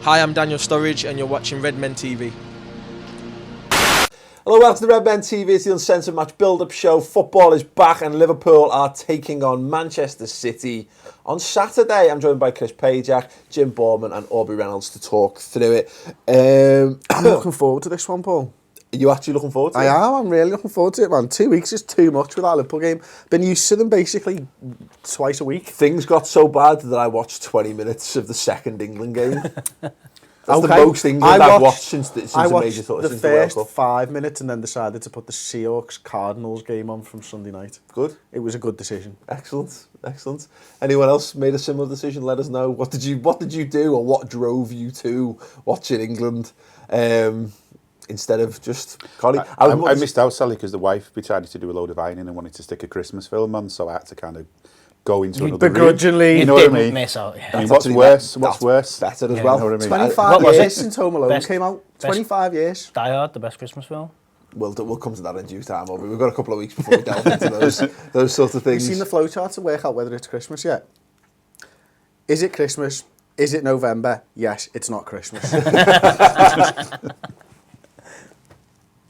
Hi, I'm Daniel Sturridge and you're watching Redmen TV. Hello, welcome to the Redmen TV. It's the Uncensored match build-up show. Football is back and Liverpool are taking on Manchester City on Saturday. I'm joined by Chris Pajak, Jim Borman and Aubrey Reynolds to talk through it. I'm looking forward to this one, Paul. Are you actually looking forward to it? I am. I'm really looking forward to it, man. 2 weeks is too much with that Liverpool game. Been used to them basically twice a week. Things got so bad that I watched 20 minutes of the second England game. That's the most England I've watched since the major tour. The first 5 minutes and then decided to put the Seahawks-Cardinals game on from Sunday night. Good. It was a good decision. Excellent. Anyone else made a similar decision? Let us know. What did you do, or what drove you to watching England instead of just Collie? I missed out, Sally, because the wife decided to do a load of ironing and wanted to stick a Christmas film on, so I had to kind of go into another begrudgingly, you know what I mean? Miss out, yeah. I mean, what's worse? Better as well. You know what I mean? 25 years since Home Alone came out. 25 years. Die Hard, the best Christmas film. We'll come to that in due time, Aubrey. We've got a couple of weeks before we delve into those sorts of things. Have you seen the flowchart to work out whether it's Christmas yet? Is it Christmas? Is it November? Yes, it's not Christmas.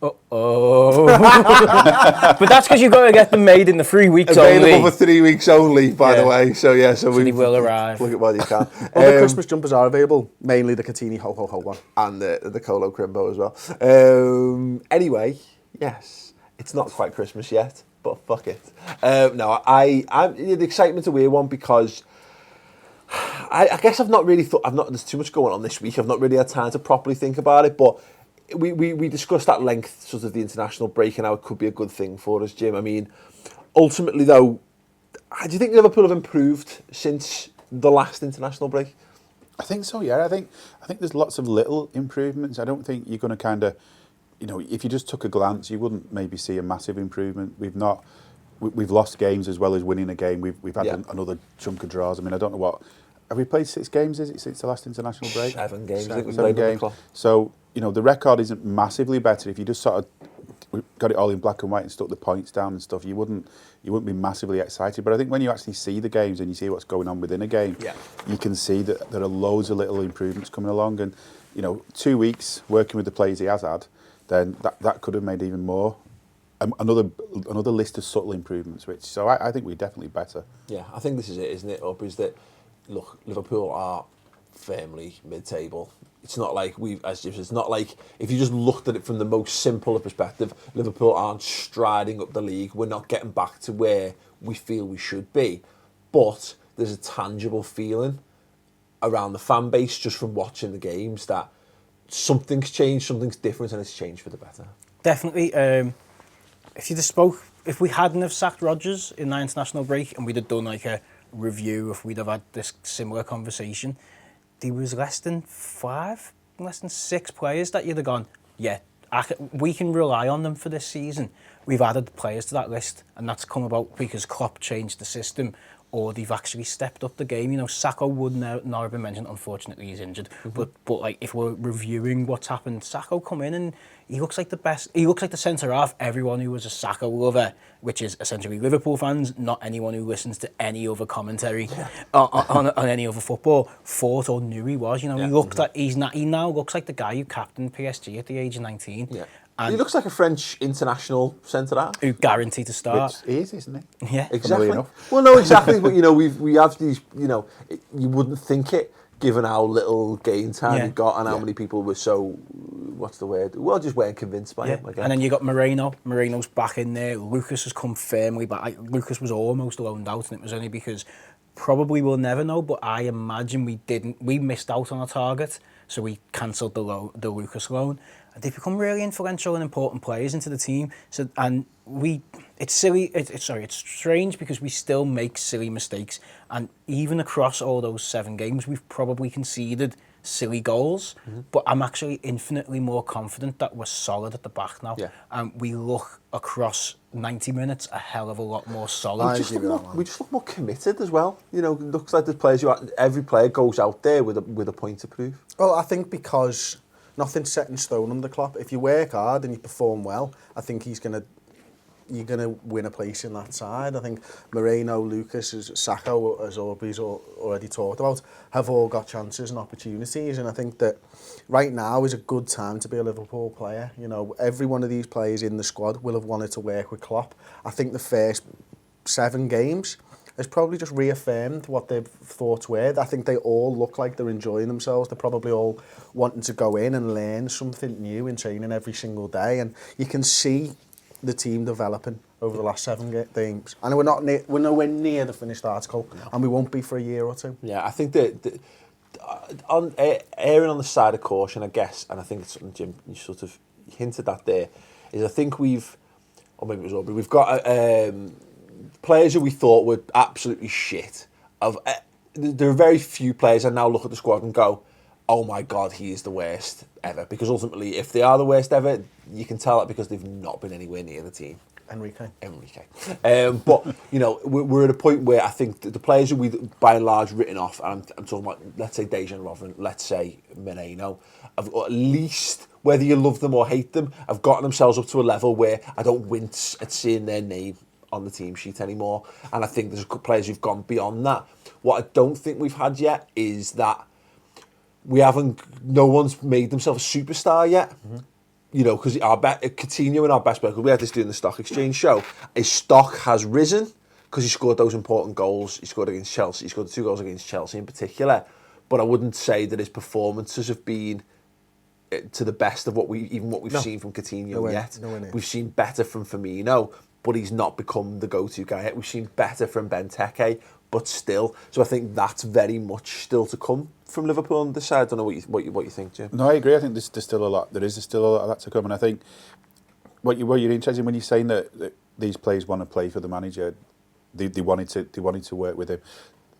But that's because you've got to get them made in the 3 weeks Available only. for 3 weeks only, by the way. So they will arrive. Look at what you can. Other Christmas jumpers are available, mainly the Catini Ho Ho Ho one. And the Colo Crimbo as well. Anyway, yes, it's not quite Christmas yet, but fuck it. No, the excitement's a weird one because I guess I've not really thought, there's too much going on this week. I've not really had time to properly think about it, but we discussed at length sort of the international break and how it could be a good thing for us, Jim. I mean, ultimately though, do you think Liverpool have improved since the last international break? I think so, yeah. I think there's lots of little improvements. I don't think you're going to kind of, if you just took a glance, you wouldn't maybe see a massive improvement. We've lost games as well as winning a game. We've had another chunk of draws. I mean, I don't know what. Have we played 6 games, is it, since the last international break? 7 games. Seven games. So, the record isn't massively better. If you just sort of got it all in black and white and stuck the points down and stuff, you wouldn't be massively excited. But I think when you actually see the games and you see what's going on within a game, you can see that there are loads of little improvements coming along. And, 2 weeks working with the players he has had, then that could have made even more. Another list of subtle improvements, so I think we're definitely better. Yeah, I think this is it, isn't it, Is that, look, Liverpool are firmly mid-table. It's not like it's not like if you just looked at it from the most simple perspective, Liverpool aren't striding up the league. We're not getting back to where we feel we should be. But there's a tangible feeling around the fan base just from watching the games that something's changed, something's different, and it's changed for the better. Definitely. If we hadn't have sacked Rodgers in the international break and we'd have done like a review, if we'd have had this similar conversation, there was less than 6 players that you'd have gone, we can rely on them for this season. We've added players to that list, and that's come about because Klopp changed the system, or they've actually stepped up the game. Sacco would not have been mentioned. Unfortunately, he's injured. Mm-hmm. But like, if we're reviewing what's happened, Sacco come in and he looks like the best. He looks like the centre half everyone who was a Sacco lover, which is essentially Liverpool fans, not anyone who listens to any other commentary on any other football, thought or knew he was. He looked at he now looks like the guy who captained PSG at the age of 19. Yeah. And he looks like a French international centre-half. Who guaranteed to start. He is, isn't he? Yeah. Exactly. Well, no, exactly. But, we have these, you wouldn't think it, given how little game time he got and how many people were so, what's the word? Well, just weren't convinced by him. And then you got Moreno. Moreno's back in there. Lucas has come firmly back. Lucas was almost loaned out, and it was only because, probably we'll never know, but I imagine we missed out on a target, so we cancelled the Lucas loan. They've become really influential and important players into the team. So, and it's silly. It's strange because we still make silly mistakes, and even across all those 7 games, we've probably conceded silly goals. Mm-hmm. But I'm actually infinitely more confident that we're solid at the back now. Yeah. And we look across 90 minutes a hell of a lot more solid. We just look more committed as well. It looks like there's players every player goes out there with a point to prove. Well, I think because nothing's set in stone under Klopp. If you work hard and you perform well, I think he's going to you're going to win a place in that side. I think Moreno, Lucas, Sacco, as Aubrey's already talked about, have all got chances and opportunities, and I think that right now is a good time to be a Liverpool player. You know, every one of these players in the squad will have wanted to work with Klopp. I think the first 7 games has probably just reaffirmed what their thoughts were. I think they all look like they're enjoying themselves. They're probably all wanting to go in and learn something new in training every single day. And you can see the team developing over the last 7 games. And we're nowhere near the finished article, and we won't be for a year or 2. Yeah, I think that on erring on the side of caution, I guess, and I think it's something, Jim, you sort of hinted at there, is I think we've got players who we thought were absolutely shit. There are very few players I now look at the squad and go, oh my God, he is the worst ever. Because ultimately, if they are the worst ever, you can tell that because they've not been anywhere near the team. Enrique. But, you know, we're at a point where I think the players who we, by and large, written off, and I'm talking about, let's say, Dejan Lovren, let's say Moreno, have at least, whether you love them or hate them, have gotten themselves up to a level where I don't wince at seeing their name on the team sheet anymore. And I think there's players who've gone beyond that. What I don't think we've had yet is that no one's made themselves a superstar yet. Mm-hmm. You know, because Coutinho and our best player, we had this doing the stock exchange show, his stock has risen because he scored those important goals. He scored against Chelsea. He scored 2 goals against Chelsea in particular. But I wouldn't say that his performances have been to the best of what we've seen from Coutinho yet. We've seen better from Firmino, but he's not become the go-to guy yet. We've seen better from Benteke, but still. So I think that's very much still to come from Liverpool on this side. I don't know what you think, Jim. No, I agree. I think there's still a lot. There is still a lot of that to come, and I think what you're interested in when you're saying that these players want to play for the manager, they wanted to work with him.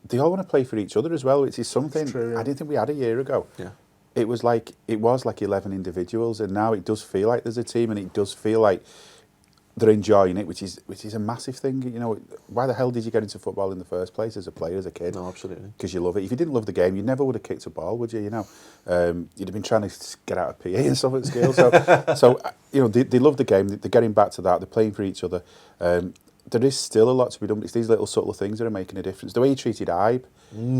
They all want to play for each other as well, which is something true, yeah. I didn't think we had a year ago. Yeah. It was like 11 individuals, and now it does feel like there's a team, and it does feel like they're enjoying it, which is a massive thing. You know, why the hell did you get into football in the first place as a player, as a kid? No, absolutely. Because you love it. If you didn't love the game, you never would have kicked a ball, would you? You know, you'd have been trying to get out of PE and stuff at school. So you know, they love the game. They're getting back to that. They're playing for each other. There is still a lot to be done. It's these little subtle things that are making a difference. The way he treated Ibe,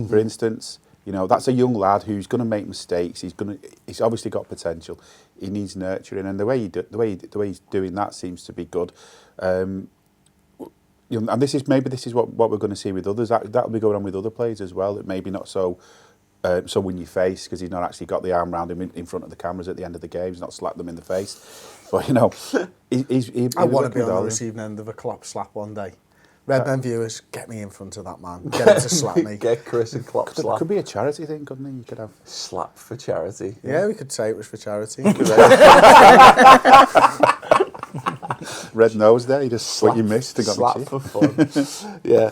for instance. You know, that's a young lad who's going to make mistakes. He's obviously got potential. He needs nurturing, and the way he's doing that seems to be good. You know, and this is what we're going to see with others. That'll be going on with other players as well. That maybe not so in your face, because he's not actually got the arm around him in front of the cameras at the end of the game. He's not slapped them in the face. But you know, I want to be on the receiving end of a Klopp slap one day. Redmen viewers, get me in front of that man. Get him to slap me. Get Chris and Klopp slap. Could be a charity thing, couldn't it? You could have slap for charity. Yeah, we could say it was for charity. Red nose there. You just slap, what you missed. Slap for fun. Yeah.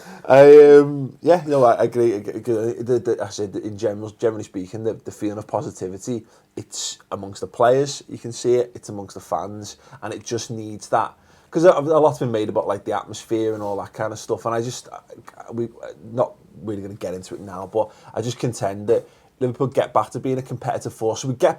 Yeah. No, I agree. I said generally speaking, the feeling of positivity, it's amongst the players. You can see it. It's amongst the fans, and it just needs that. Because a lot's been made about like the atmosphere and all that kind of stuff, and we're not really going to get into it now, but I just contend that Liverpool get back to being a competitive force. So I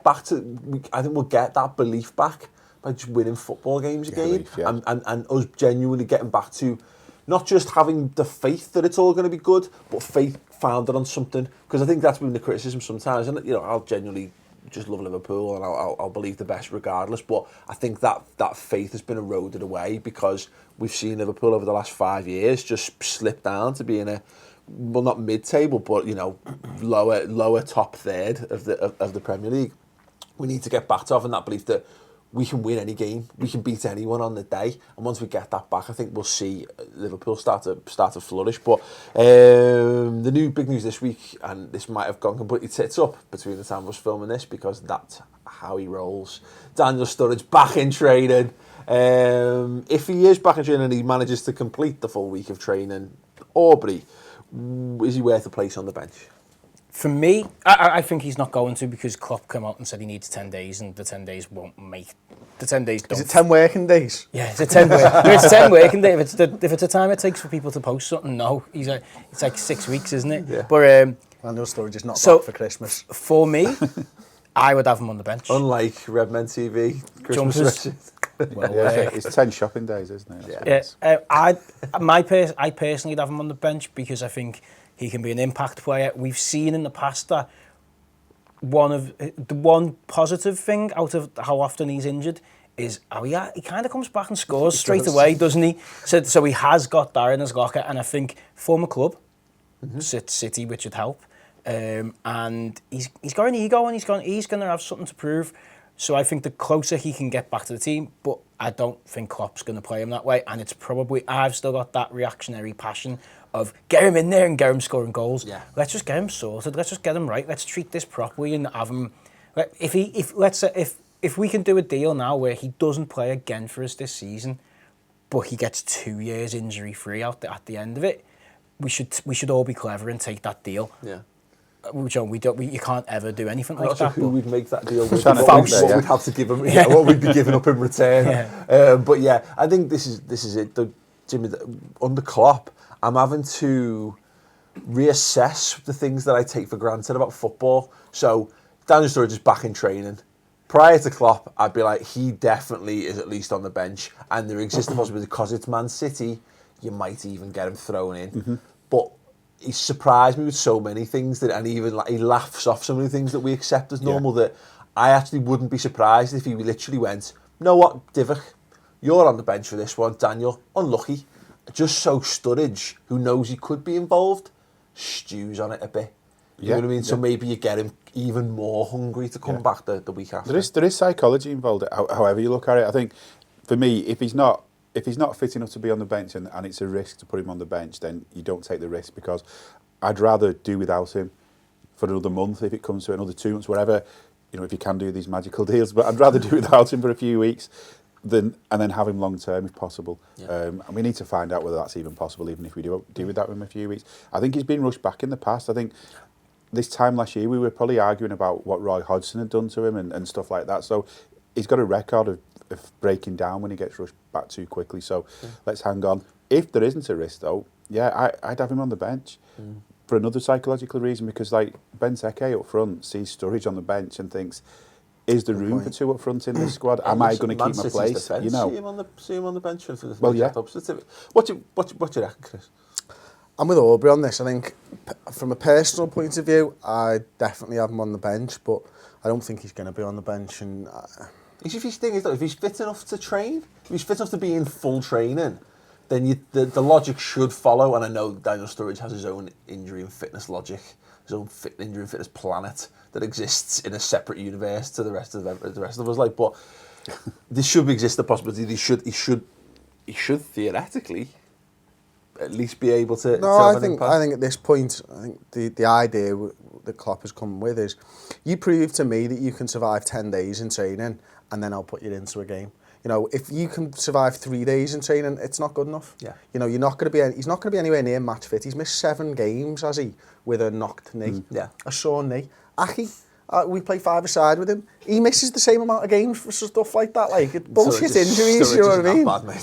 think we'll get that belief back by just winning football games again, and us genuinely getting back to not just having the faith that it's all going to be good, but faith founded on something. Because I think that's been the criticism sometimes, and you know, I'll genuinely just love Liverpool and I'll believe the best regardless, but I think that faith has been eroded away because we've seen Liverpool over the last 5 years just slip down to being not mid-table, but you know, lower top third of the Premier League. We need to get back to having that belief that we can win any game, we can beat anyone on the day, and once we get that back, I think we'll see Liverpool start to flourish. But the new big news this week, and this might have gone completely tits up between the time of us filming this, because that's how he rolls. Daniel Sturridge back in training. If he is back in training and he manages to complete the full week of training, Aubrey, is he worth a place on the bench? For me, I think he's not going to, because Klopp came out and said he needs 10 days, and the 10 days won't make... The 10 days don't... Is it 10 working days? Yeah, it's 10 working days. If it's the time it takes for people to post something, no. It's like 6 weeks, isn't it? Yeah. But Daniel Sturridge is not back for Christmas. For me, I would have him on the bench. Unlike Redmen TV, Christmas Jumpers. specials. well Yeah, worked. it's 10 shopping days, isn't it? That's what it Yeah, is. I personally would have him on the bench because I think he can be an impact player. We've seen in the past that the one positive thing out of how often he's injured is he kind of comes back and scores straight away, doesn't he? So he has got that in his locker, and I think former club, City, which would help. And he's got an ego, and he's going to have something to prove. So I think the closer he can get back to the team, but I don't think Klopp's going to play him that way. And it's probably, I've still got that reactionary passion of get him in there and get him scoring goals. Yeah. Let's just get him sorted. Let's just get him right. Let's treat this properly and have him. If we can do a deal now where he doesn't play again for us this season, but he gets 2 years injury free at the end of it, we should all be clever and take that deal. Yeah. Which you can't ever do anything like Also, that. who but- we'd make that deal with, Trying to what think there, we'd have to give him, what we'd be giving up in return. But yeah, I think this is it. Jimmy, under Klopp, I'm having to reassess the things that I take for granted about football. So Daniel Sturridge is back in training. Prior to Klopp, I'd be like, he definitely is at least on the bench, and there exists the possibility because it's Man City, you might even get him thrown in. But he surprised me with so many things and even he laughs off so many things that we accept as normal that I actually wouldn't be surprised if he literally went, "You know what, Divock, you're on the bench for this one, Daniel, unlucky." Just so Sturridge, who knows he could be involved, stews on it a bit. You know what I mean? So maybe you get him even more hungry to come back the week after. There is psychology involved, however you look at it. I think, for me, if he's not fit enough to be on the bench and it's a risk to put him on the bench, then you don't take the risk, because I'd rather do without him for another month if it comes to another 2 months, whatever, if you can do these magical deals. But I'd rather do without him for a few weeks and then have him long term if possible. And we need to find out whether that's even possible, even if we do without him a few weeks. I think he's been rushed back in the past. I think this time last year we were probably arguing about what Roy Hodgson had done to him and stuff like that. So he's got a record of breaking down when he gets rushed back too quickly. So let's hang on. If there isn't a risk, though, I'd have him on the bench for another psychological reason, because like Benteke up front sees Sturridge on the bench and thinks, is there room for two up front in this squad? Am I going to keep my place? See him on the bench for the What do you reckon, Chris? I'm with Aubrey on this. I think from a personal point of view, I definitely have him on the bench, but I don't think he's going to be on the bench. And If he's fit enough to train, if he's fit enough to be in full training, then the logic should follow. And I know Daniel Sturridge has his own injury and fitness logic, his own injury and fitness planet that exists in a separate universe to the rest of us. Like, but there should exist the possibility that he should theoretically at least be able to. no, I think at this point, I think the idea that Klopp has come with is, you prove to me that you can survive 10 days in training, and then I'll put you into a game. If you can survive 3 days in training, it's not good enough. Yeah. He's not going to be anywhere near match fit. He's missed 7 games, has he, with a knocked knee, a sore knee. Aki, we play 5-a-side with him. He misses the same amount of games for stuff like that. Like, it's bullshit injuries, you know what I mean? Sturridge isn't that bad, mate.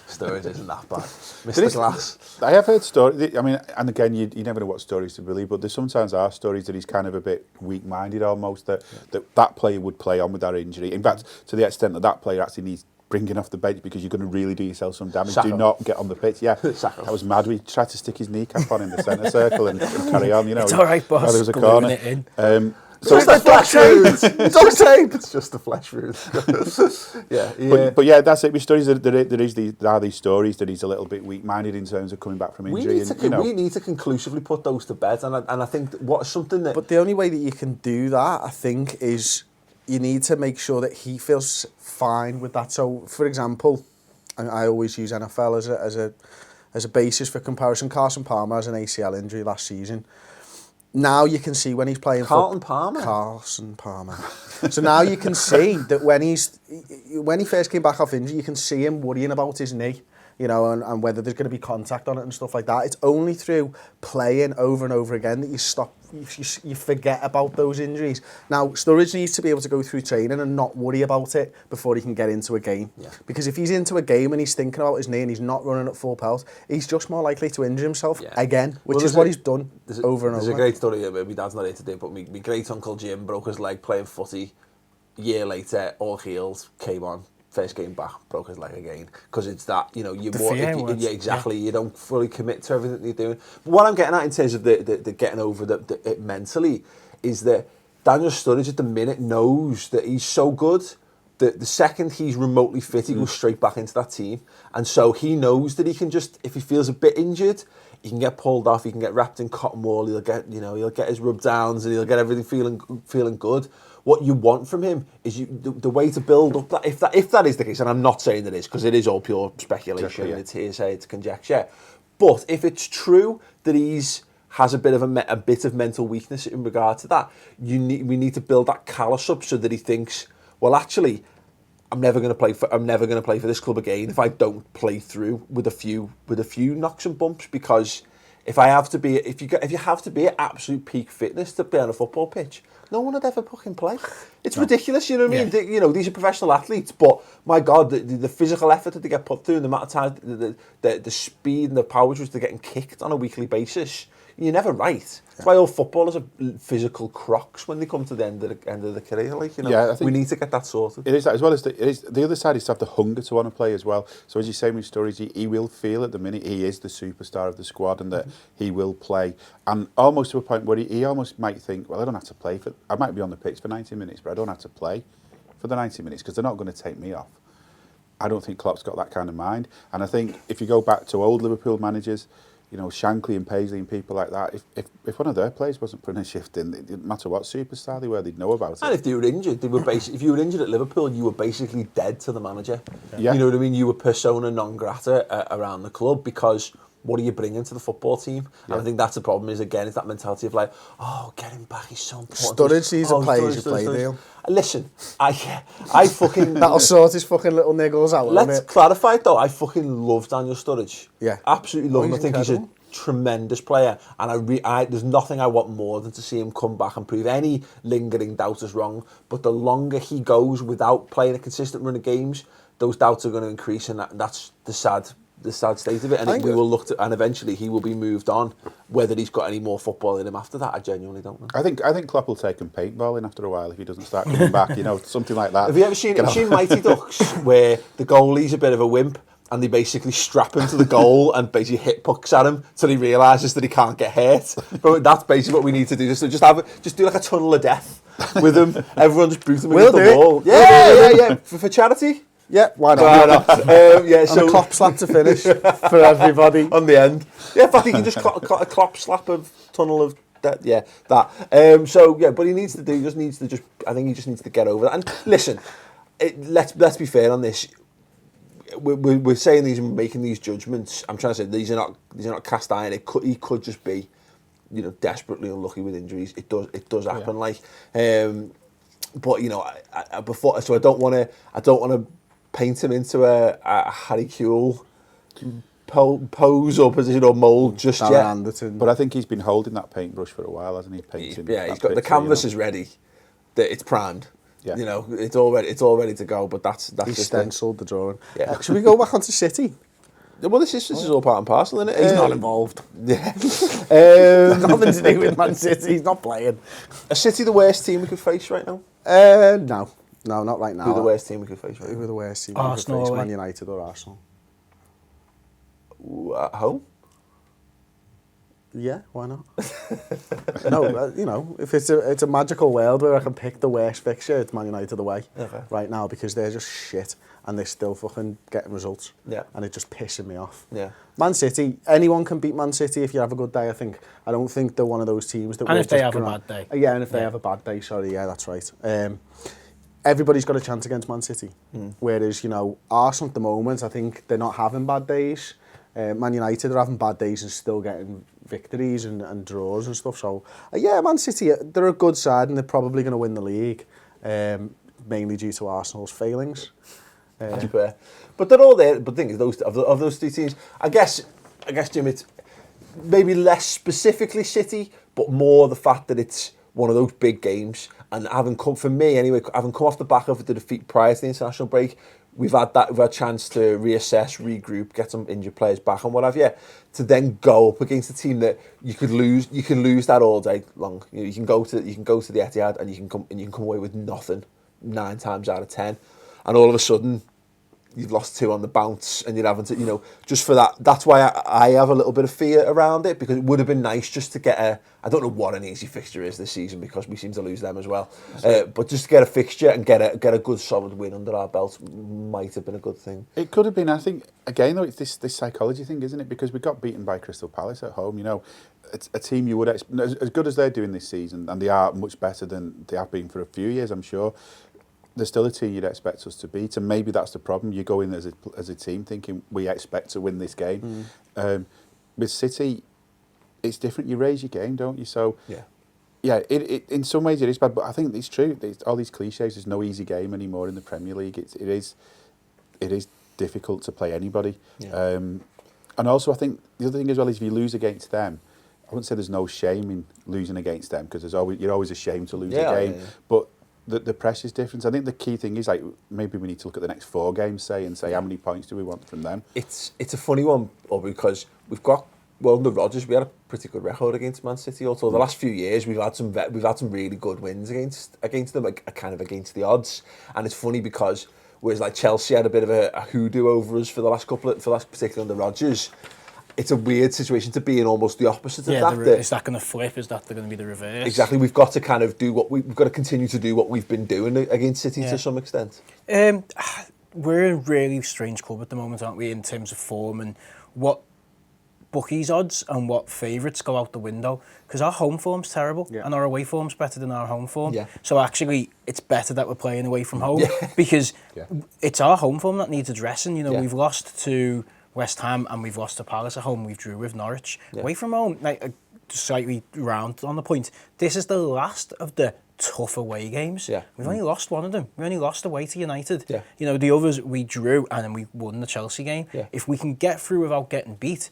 Sturridge isn't that bad. Mr. Glass. I have heard stories. I mean, and again, you never know what stories to believe, but there sometimes are stories that he's kind of a bit weak-minded almost, that player would play on with that injury. In fact, to the extent that player actually needs bringing off the bench because you're going to really do yourself some damage. Sacco. Do not get on the pitch. Yeah, Sacco. that was mad. We tried to stick his kneecap on in the centre circle and carry on. It's all right, boss. There was a Gluing corner. it in. So it's the flesh wound. It's tape. It's just the flesh wound. yeah. But yeah, that's it. With stories, there are these stories that he's a little bit weak-minded in terms of coming back from injury. We need to conclusively put those to bed, and I think what's something that. But the only way that you can do that, I think, is you need to make sure that he feels fine with that. So, for example, I always use NFL as a basis for comparison. Carson Palmer has an ACL injury last season. Now you can see when he's playing Carson Palmer. So now you can see that when he first came back off injury, you can see him worrying about his knee, and whether there's going to be contact on it and stuff like that. It's only through playing over and over again that you forget about those injuries. Now, Sturridge needs to be able to go through training and not worry about it before he can get into a game. Yeah. Because if he's into a game and he's thinking about his knee and he's not running at full pelt, he's just more likely to injure himself again, which is what he's done over and over. There's a great story, my dad's not here today, but my great uncle Jim broke his leg playing footy. Year later, all healed, came on, first game back, broke his leg again, because it's that, you know, you're The more, fear if you, was- yeah, exactly, you don't fully commit to everything you're doing. But what I'm getting at in terms of the getting over it mentally is that Daniel Sturridge at the minute knows that he's so good that the second he's remotely fit, he goes straight back into that team. And so he knows that he can just, if he feels a bit injured, he can get pulled off, he can get wrapped in cotton wool, he'll get his rub downs and he'll get everything feeling good. What you want from him is the way to build up that, if that is the case, and I'm not saying that is, because it is all pure speculation, Exactly, yeah. it's hearsay, it's conjecture. But if it's true that has a bit of mental weakness in regard to that, we need to build that callus up so that he thinks, well, actually, I'm never going to play for this club again if I don't play through with a few knocks and bumps, because if you have to be at absolute peak fitness to be on a football pitch, no one would ever fucking play. It's ridiculous, you know what I mean? Yeah. You know, these are professional athletes, but my God, the physical effort that they get put through, and the amount of time, the speed and the power which they're getting kicked on a weekly basis, you're never right. That's why all footballers are physical crocs when they come to the end of the career. Like, you know, Yeah, I think we need to get that sorted. It is that, as well as the other side is to have the hunger to want to play as well. So as you say with Sturridge, he will feel at the minute he is the superstar of the squad and that he will play. And almost to a point where he almost might think, well, I don't have to play I might be on the pitch for 90 minutes, but I don't have to play for the 90 minutes because they're not going to take me off. I don't think Klopp's got that kind of mind. And I think if you go back to old Liverpool managers, you know, Shankly and Paisley and people like that, if one of their players wasn't putting a shift in, it didn't matter what superstar they were, they'd know about it. And if they were injured, if you were injured at Liverpool, you were basically dead to the manager. Yeah. You know what I mean? You were persona non grata around the club, because what are you bringing to the football team? And I think that's the problem, is again, it's that mentality of like, oh, get him back, he's so important. Sturridge needs a players play deal. Listen, I fucking... That'll sort his fucking little niggles out. Let's clarify it though, I fucking love Daniel Sturridge. Yeah. Absolutely love him. I He's think incredible. he's a tremendous player, and there's nothing I want more than to see him come back and prove any lingering doubt is wrong. But the longer he goes without playing a consistent run of games, those doubts are going to increase, and that's the sad state of it. And we will look to, and eventually he will be moved on. Whether he's got any more football in him after that, I genuinely don't know. I think Klopp will take him paintballing after a while if he doesn't start coming back, you know, something like that. Have you ever seen Mighty Ducks, where the goalie's a bit of a wimp and they basically strap him to the goal and basically hit pucks at him till he realises that he can't get hurt? But that's basically what we need to do. Just do like a tunnel of death with him. Everyone just boot him against the wall. Yeah. For charity. Yeah, why not? So a clop slap to finish for everybody. on the end. Yeah, in fact, he can just a clop slap of tunnel of that. Yeah, that. But he needs to do. I think he just needs to get over that. And listen, let's be fair on this. We're saying these and making these judgments. I'm trying to say these are not cast iron. He could just be, you know, desperately unlucky with injuries. It does happen. But you know, I don't want to paint him into a Harry Kewell pose or position or mould just yet. Anderton. But I think he's been holding that paintbrush for a while, hasn't he? Painting. He's got the canvas is ready. It's primed. Yeah. You know, it's all ready to go. But that's He just stenciled the drawing. Yeah. Should we go back onto City? Well, this is all part and parcel, isn't it? He's not involved. Yeah. Nothing to do with Man City. He's not playing. Are City the worst team we could face right now? No, not right now. Who are the worst team we could face right Who now? are the worst team? Arsenal We could face away. Man United or Arsenal? At home? Yeah, why not? No, you know, if it's a magical world where I can pick the worst fixture, it's Man United away right now, because they're just shit and they're still fucking getting results. Yeah. And it's just pissing me off. Yeah. Man City, anyone can beat Man City if you have a good day, I think. I don't think they're one of those teams that And will if they just have a grant- bad day. Yeah, and if they have a bad day, sorry, yeah, that's right. Everybody's got a chance against Man City. Whereas, you know, Arsenal at the moment, I think they're not having bad days. Man United are having bad days and still getting victories and draws and stuff. So, yeah, Man City, they're a good side and they're probably going to win the league, mainly due to Arsenal's failings. But they're all there. But the thing is, those two teams, I guess, Jim, it's maybe less specifically City, but more the fact that it's one of those big games. And having come off the back of the defeat prior to the international break, we've had a chance to reassess, regroup, get some injured players back and what have you, to then go up against a team that you can lose that all day long. You can go to the Etihad and you can come away with nothing 9 times out of 10, and all of a sudden you've lost 2 on the bounce, and you're having to, just for that. That's why I have a little bit of fear around it, because it would have been nice just to get I don't know what an easy fixture is this season, because we seem to lose them as well. But just to get a fixture and get a good solid win under our belt might have been a good thing. It could have been. I think again though, it's this psychology thing, isn't it? Because we got beaten by Crystal Palace at home. It's a team you would as good as they're doing this season, and they are much better than they have been for a few years, I'm sure. They're still a team you'd expect us to beat, and maybe that's the problem. You go in as a team thinking we expect to win this game. With City, it's different. You raise your game, don't you? So yeah. It in some ways it is bad, but I think it's true. All these cliches. There's no easy game anymore in the Premier League. It is difficult to play anybody. Yeah. And also, I think the other thing as well is if you lose against them, I wouldn't say there's no shame in losing against them, because you're always ashamed to lose a game. Yeah. But the pressure's different. I think the key thing is maybe we need to look at the next 4 games, say how many points do we want from them. It's a funny one, because we've got under Rodgers we had a pretty good record against Man City. Also, the last few years we've had some really good wins against them, kind of against the odds. And it's funny because whereas Chelsea had a bit of a hoodoo over us for the last particularly under Rodgers. It's a weird situation to be in, almost the opposite of that. Is that going to flip? Is that going to be the reverse? Exactly. We've got to kind of do we've got to continue to do what we've been doing against City to some extent. We're in a really strange club at the moment, aren't we, in terms of form and what bookies odds and what favourites go out the window, because our home form's terrible and our away form's better than our home form. Yeah. So actually, it's better that we're playing away from home because it's our home form that needs addressing. We've lost to West Ham and we've lost to Palace at home. We've drew with Norwich. Away from home, slightly round on the point, this is the last of the tough away games. Yeah. We've only lost one of them. We only lost away to United. Yeah. The others we drew and then we won the Chelsea game. Yeah. If we can get through without getting beat,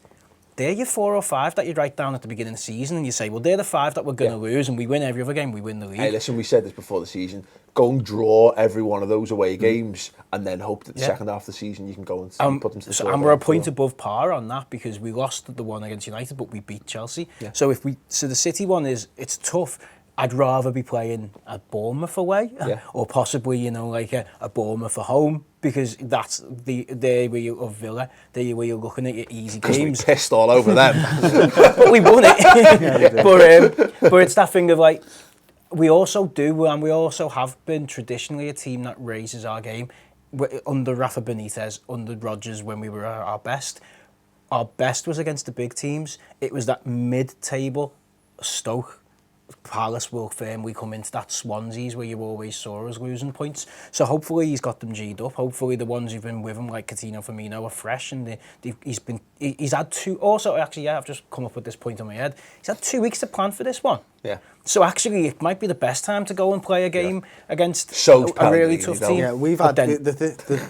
they're your 4 or 5 that you write down at the beginning of the season, and you say, well, they're the 5 that we're going to lose, and we win every other game, we win the league. Hey, listen, we said this before the season. Go and draw every one of those away games, and then hope that the second half of the season you can go and put them to the sword. And we're a point above par on that, because we lost the one against United, but we beat Chelsea. Yeah. So the City one it's tough. I'd rather be playing at Bournemouth away, or possibly, a Bournemouth at home, because that's the way of Villa, the way you're looking at your easy games. We pissed all over them. But we won it. But it's that thing of we also have been traditionally a team that raises our game. Under Rafa Benitez, under Rodgers, when we were at our best was against the big teams. It was that mid-table Stoke, Palace will firmly come into that Swansea's where you always saw us losing points. So hopefully he's got them G'd up. Hopefully the ones who've been with him, like Coutinho, Firmino, are fresh, and he's had 2. Also, actually, I've just come up with this point on my head. He's had 2 weeks to plan for this one. Yeah. So actually, it might be the best time to go and play a game against a really tough team. Yeah, we've had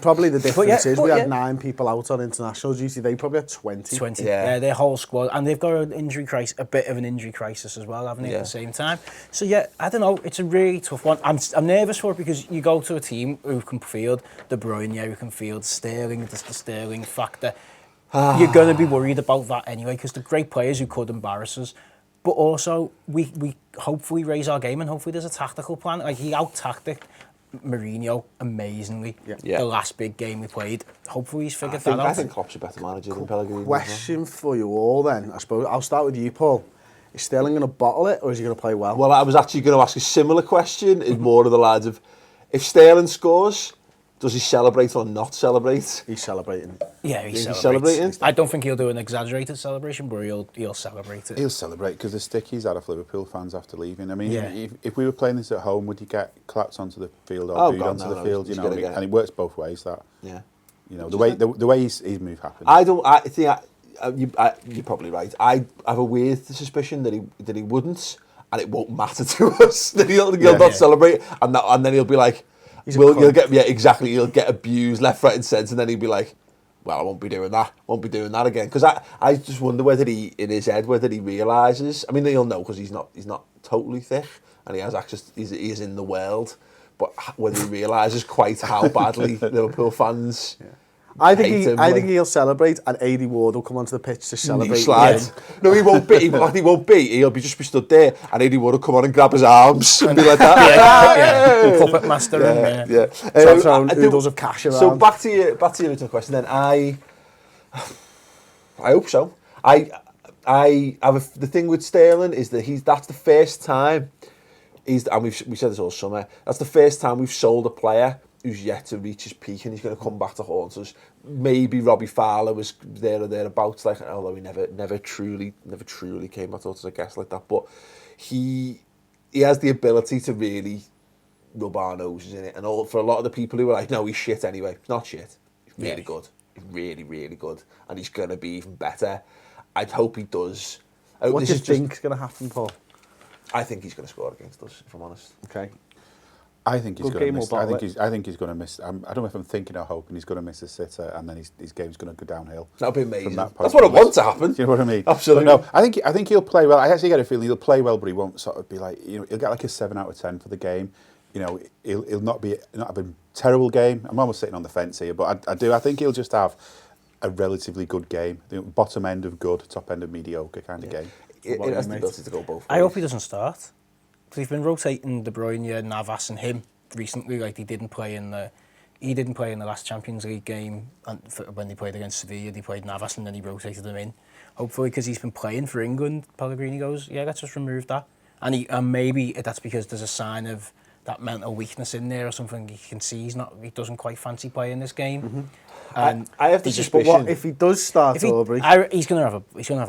probably the difference is we had 9 people out on international duty. They probably had 20. 20. Yeah, their whole squad, and they've got a bit of an injury crisis as well, haven't they? At the same time. So I don't know. It's a really tough one. I'm nervous for it, because you go to a team who can field De Bruyne, who can field Sterling, the Sterling factor. You're going to be worried about that anyway, because they're great players who could embarrass us. But also, we hopefully raise our game, and hopefully there's a tactical plan. He out-tacticked Mourinho amazingly. The last big game we played. Hopefully he's figured that out. I think Klopp's a better manager than Pellegrini. Question for you all then, I suppose. I'll start with you, Paul. Is Sterling going to bottle it, or is he going to play well? Well, I was actually going to ask a similar question, in more of the lines of, if Sterling scores, does he celebrate or not celebrate? He's celebrating. Yeah, he's celebrating. I don't think he'll do an exaggerated celebration, but he'll celebrate it. He'll celebrate, because the stick he's had off Liverpool fans after leaving. I mean, if we were playing this at home, would you get clapped onto the field or booed onto the field? And it works both ways. That the way his move happened. You're probably right. I have a weird suspicion that he wouldn't, and it won't matter to us that he'll not celebrate, and then he'll be like, you'll get abused left, right, and centre, and then he'll be like, well, I won't be doing that again. Because I just wonder whether he realises. I mean, he'll know, because he's not totally thick, and he has access. He is in the world, but whether he realises quite how badly Liverpool fans I hate him, think he'll celebrate, and AD Ward will come onto the pitch to he celebrate. slides. No, he won't be. He won't be. He'll be just be stood there, and AD Ward will come on and grab his arms and be like that. yeah. Puppet master him, yeah. Start throwing oodles of cash around. So back to your original question. Then I hope so. I have the thing with Sterling is that that's the first time and we said this all summer. That's the first time we've sold a player who's yet to reach his peak, and he's going to come back to haunt us. Maybe Robbie Fowler was there or thereabouts, like, although he never truly came out as a guest like that. But he has the ability to really rub our noses in it. And for a lot of the people who are like, no, he's shit anyway. He's not shit. He's really good. He's really, really good, and he's going to be even better. I'd hope he does. What do you think is going to happen, Paul? I think he's going to score against us, if I'm honest. Okay. I think he's going to miss. I think he's going to miss. I don't know if I'm thinking or hoping he's going to miss a sitter, and then his game's going to go downhill. That'd be amazing. That's what I want to happen. Do you know what I mean? Absolutely. But no, I think he'll play well. I actually get a feeling he'll play well, but he won't sort of be like, he'll get like a 7 out of 10 for the game. He'll not have a terrible game. I'm almost sitting on the fence here, but I think he'll just have a relatively good game. Bottom end of good, top end of mediocre kind of game. It has the ability to go both ways. I hope he doesn't start. Because he's been rotating De Bruyne, Navas and him recently. Like, he didn't play in the last Champions League game, and when they played against Sevilla, they played Navas and then he rotated him in. Hopefully, because he's been playing for England, Pellegrini goes, yeah, let's just remove that. And maybe that's because there's a sign of that mental weakness in there or something. You can see he doesn't quite fancy playing this game. Mm-hmm. And I have the suspicion. But what if he does start Aubrey? He's going to have a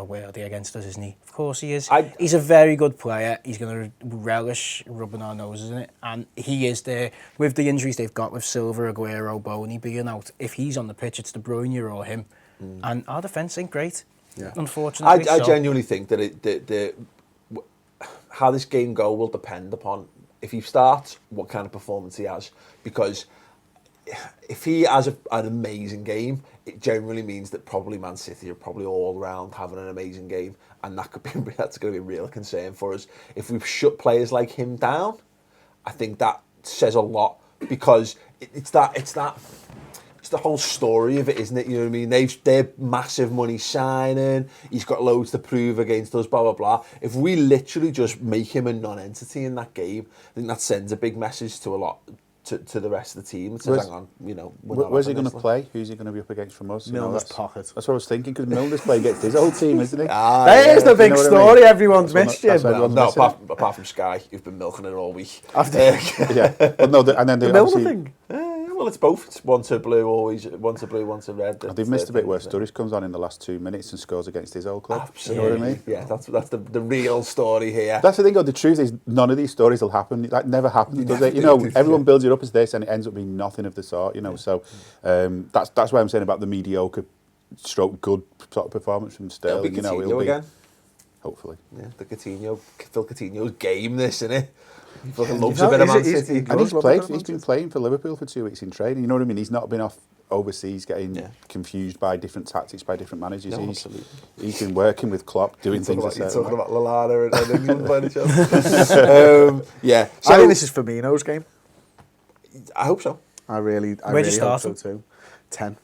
worldie against us, isn't he? Of course he is. He's a very good player. He's going to relish rubbing our noses in it, and he is there with the injuries they've got with Silva, Aguero, Boney being out. If he's on the pitch, it's De Bruyne or him, and our defence ain't great. Yeah. Unfortunately, I genuinely think that how this game go will depend upon if he starts, what kind of performance he has, because if he has an amazing game, it generally means that probably Man City are probably all round having an amazing game, and that's going to be a real concern for us. If we've shut players like him down, I think that says a lot, because it's the whole story of it, isn't it? You know what I mean? They're massive money signing. He's got loads to prove against us. Blah blah blah. If we literally just make him a non-entity in that game, I think that sends a big message to the rest of the team. It says, hang on, where's he going to play? Who's he going to be up against from us? Milner's pocket. That's what I was thinking, because Milner's playing against his old team, isn't he? There's the big story. Everyone's missed you. No, apart from Sky, you've been milking it all week. Yeah, but no, and then the Milner thing. Well, it's both. It's one to blue, always one to blue, one to red. They've missed a bit where Sturridge comes on in the last 2 minutes and scores against his old club. Absolutely. You know what I mean? Yeah, that's the real story here. That's the thing, though. The truth is, none of these stories will happen. That never happens, does it? Everyone builds it up as this, and it ends up being nothing of the sort. So that's why I'm saying about the mediocre, stroke good sort of performance from Sterling. It'll be again. Hopefully. Yeah, Phil Coutinho's game, this, isn't it? He fucking loves a bit of Man City. And he's been playing for Liverpool for 2 weeks in training. You know what I mean? He's not been off overseas getting confused by different tactics by different managers. No, absolutely. He's been working with Klopp, doing things a certain way. You're talking about Lallana and England by any chance? Yeah. So, I think this is Firmino's game. I hope so. I really hope so too. 10.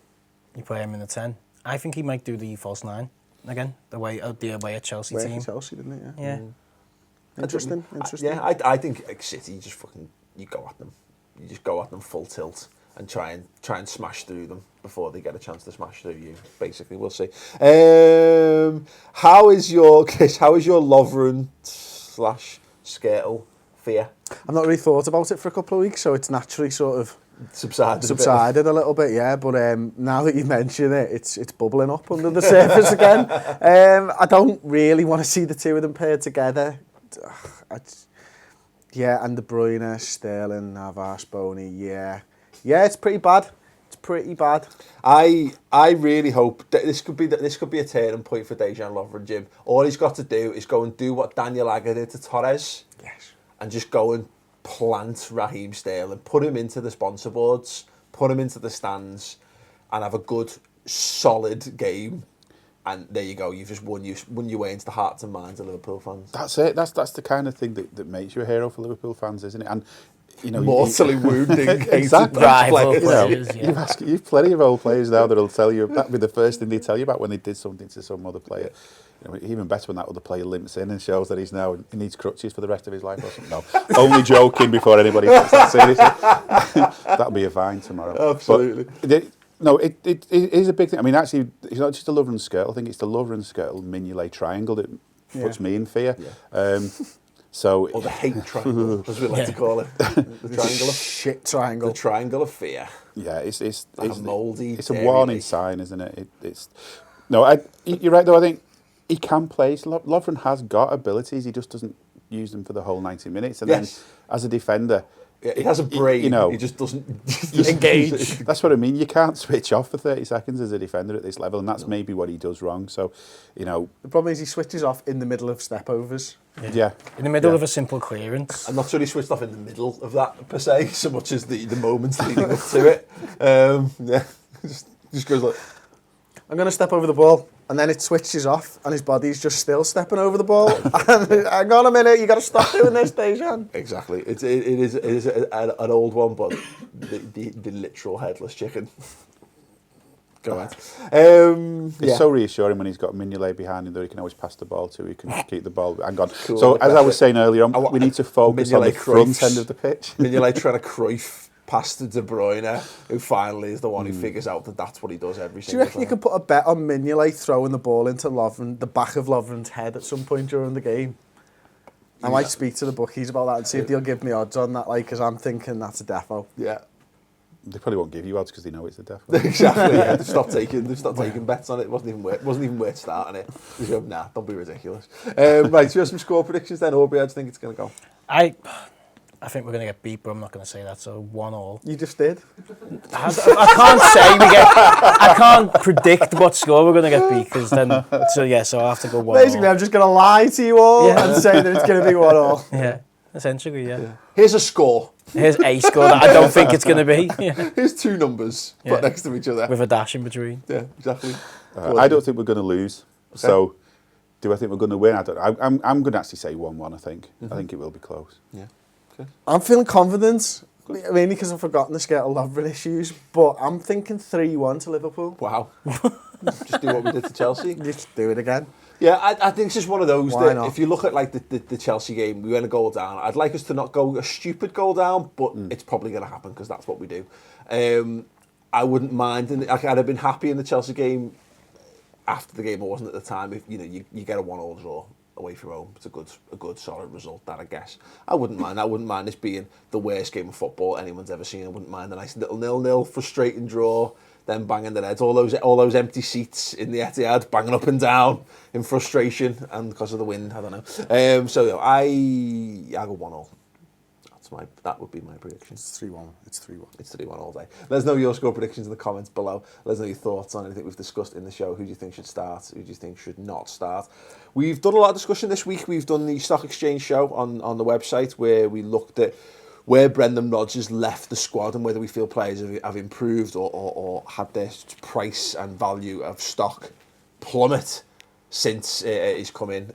You play him in the 10. I think he might do the false 9 again, the way at Chelsea team. Chelsea, didn't it? Yeah. Interesting. Yeah, I think City, you go at them. You just go at them full tilt and try and smash through them before they get a chance to smash through you. Basically, we'll see. How is your Lovren / Skirtle fear? I've not really thought about it for a couple of weeks, so it's naturally sort of subsided a little bit, yeah. But now that you mention it, it's bubbling up under the surface again. I don't really want to see the two of them paired together. And De Bruyne, Sterling, Navas, Boney, yeah, it's pretty bad. I really hope that this could be a turning point for Dejan Lovren, Jim. All he's got to do is go and do what Daniel Agger did to Torres, and just go and plant Raheem Sterling, put him into the sponsor boards, put him into the stands, and have a good, solid game. And there you go. You've just won your way into the hearts and minds of Liverpool fans. That's it. That's the kind of thing that makes you a hero for Liverpool fans, isn't it? And you know, mortally wounding exactly. Rival players. players, yeah. You've plenty of old players now that'll tell you, that'll be the first thing they tell you about when they did something to some other player. You know, even better when that other player limps in and shows that he needs crutches for the rest of his life or something. No, only joking before anybody takes that seriously. That'll be a vine tomorrow. Absolutely. It is a big thing. I mean, actually, it's not just the Lovren Skirtle. I think it's the Lovren Skirtle Mignolet triangle that puts me in fear. Yeah. Or the hate triangle, as we like to call it. The triangle of Shit triangle. The triangle of fear. Yeah, it's mouldy. It's a warning sign, isn't it? You're right though. I think he can play. Lovren has got abilities. He just doesn't use them for the whole 90 minutes. And then as a defender, he has a brain. He just doesn't engage. That's what I mean. You can't switch off for 30 seconds as a defender at this level, and that's maybe what he does wrong. So, the problem is he switches off in the middle of step overs. Yeah. In the middle of a simple clearance. I'm not sure he switched off in the middle of that per se, so much as the moments leading up to it. Just goes like, I'm going to step over the ball, and then it switches off, and his body's just still stepping over the ball. And hang on a minute, you got to stop doing this, Dejan. Exactly. It is an old one, but the literal headless chicken. Go ahead. It's so reassuring when he's got Mignolet behind him that he can always pass the ball to. He can keep the ball. Hang on. Cool, so as I was saying earlier on, we need to focus on the front end of the pitch. Mignolet trying to Cruyff past to De Bruyne, who finally is the one who figures out that that's what he does every single time. Do you reckon you can put a bet on Mignolet throwing the ball into Lovren, the back of Lovren's head at some point during the game? I might speak to the bookies about that and see if they'll give me odds on that, because I'm thinking that's a defo. Yeah. They probably won't give you odds because they know it's a defo. Exactly. Yeah. They've stopped taking bets on it. It wasn't even worth starting it. They go, nah, don't be ridiculous. Right, so you have some score predictions then, Aubrey. How do you think it's going to go? I think we're going to get beat, but I'm not going to say that. So 1-1. You just did. I can't say I can't predict what score we're going to get beat because then. So I'll have to go 1-1. Basically, I'm just going to lie to you all and say that it's going to be 1-1. Yeah, essentially, yeah. Here's a score. Here's a score that I don't think it's going to be. Yeah. Here's two numbers put next to each other with a dash in between. Yeah, exactly. I don't think we're going to lose. Okay. So, do I think we're going to win? I'm going to actually say 1-1. I think. I think it will be close. Yeah. Okay. I'm feeling confident, mainly because I've forgotten the scale of Lovren issues, but I'm thinking 3-1 to Liverpool. Wow. Just do what we did to Chelsea. Just do it again. Yeah, I think it's just one of those Why that not? if you look at like the Chelsea game, we went a goal down. I'd like us to not go a stupid goal down, but it's probably going to happen because that's what we do. I wouldn't mind, and I'd have been happy in the Chelsea game after the game. I wasn't at the time. If you get a 1-1 draw away from home, it's a good solid result. That I guess I wouldn't mind. I wouldn't mind this being the worst game of football anyone's ever seen. I wouldn't mind a nice little 0-0 frustrating draw. Then banging their heads, all those empty seats in the Etihad, banging up and down in frustration and because of the wind. I don't know. I go 1-1. That would be my prediction. It's 3-1. It's 3-1. It's 3-1 all day. Let us know your score predictions in the comments below. Let us know your thoughts on anything we've discussed in the show. Who do you think should start? Who do you think should not start? We've done a lot of discussion this week. We've done the Stock Exchange show on the website where we looked at where Brendan Rodgers left the squad and whether we feel players have improved or had their price and value of stock plummet since he's come in.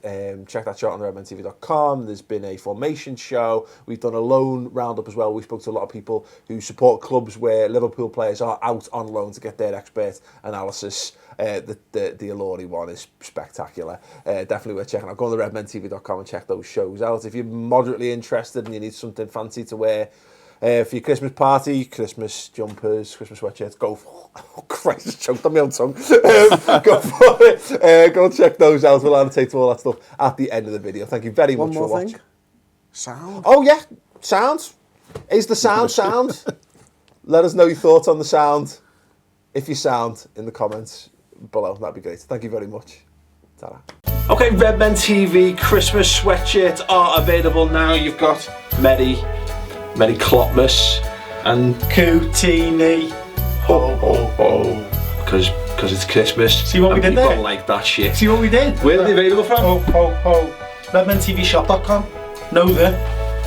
Check that show out on redmentv.com. There's been a formation show. We've done a loan roundup as well. We spoke to a lot of people who support clubs where Liverpool players are out on loan to get their expert analysis. The Ilori one is spectacular. Definitely worth checking out. Go on the redmentv.com and check those shows out. If you're moderately interested and you need something fancy to wear for your Christmas party, Christmas jumpers, Christmas sweatshirts, go for it. Oh Christ, I choked on my own tongue. Go for it. Go and check those out. We'll annotate all that stuff at the end of the video. Thank you very much for watching. Sound? Oh yeah, sound. Is the sound? Let us know your thoughts on the sound. If you sound in the comments below, that'd be great. Thank you very much. Ta-ra. Okay, Redmen TV Christmas sweatshirts are available now. You've got Merry Klopmas and Coutini. Ho ho ho. Because it's Christmas. See what we did there? People like that shit. See what we did? Where are they available from? Ho ho ho. RedmenTVshop.com. No,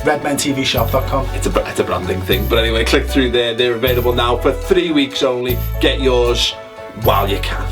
RedmenTVshop.com. It's a branding thing, but anyway, click through there. They're available now for 3 weeks only. Get yours while you can.